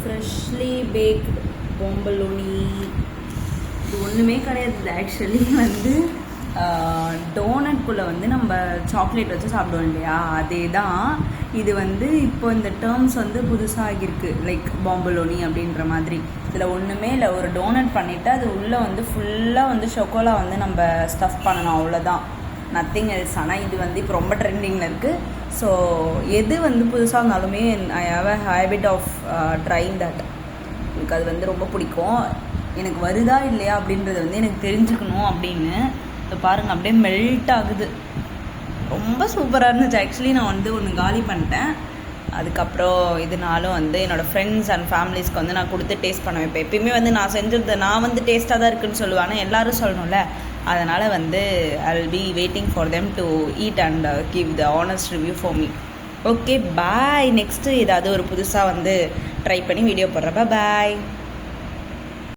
Freshly packed பொம்பலோனி. இது ஒன்றுமே கிடையாது. ஆக்சுவலி வந்து டோனட்குள்ளே வந்து நம்ம சாக்லேட் வச்சு சாப்பிடுவோம் இல்லையா, அதே தான் இது. வந்து இப்போ இந்த டேர்ம்ஸ் வந்து புதுசாக ஆகியிருக்கு, லைக் பாம்பலோனி அப்படின்ற மாதிரி. இதில் ஒன்றுமே இல்லை, ஒரு டோனட் பண்ணிவிட்டு அது உள்ளே வந்து ஃபுல்லாக வந்து ஷொக்கோலா வந்து நம்ம ஸ்டஃப் பண்ணணும், அவ்வளோதான், நத்திங் எல்ஸ். ஆனால் இது வந்து இப்போ ரொம்ப ட்ரெண்டிங்கில் இருக்குது. ஸோ எது வந்து புதுசாக இருந்தாலுமே I have a habit of trying that. எனக்கு அது வந்து ரொம்ப பிடிக்கும். எனக்கு வருதா இல்லையா அப்படின்றது வந்து எனக்கு தெரிஞ்சுக்கணும் அப்படின்னு. இப்போ பாருங்கள், அப்படியே மெல்ட் ஆகுது. ரொம்ப சூப்பராக இருந்துச்சு. ஆக்சுவலி நான் வந்து ஒன்று காலி பண்ணிட்டேன். அதுக்கப்புறம் இதனாலும் வந்து என்னோடய ஃப்ரெண்ட்ஸ் அண்ட் ஃபேமிலிஸ்க்கு வந்து நான் கொடுத்து டேஸ்ட் பண்ண வைப்பேன். எப்பயுமே வந்து நான் செஞ்சது நான் வந்து டேஸ்ட்டாக தான் இருக்குதுன்னு சொல்லுவேன், ஆனால் எல்லோரும் சொல்லணும்ல. அதனால் வந்து I will be waiting for them to eat and give the honest review for me. Okay, bye. Next ஏதாவது ஒரு புதுசாக வந்து ட்ரை பண்ணி வீடியோ போடுறப்ப பாய்.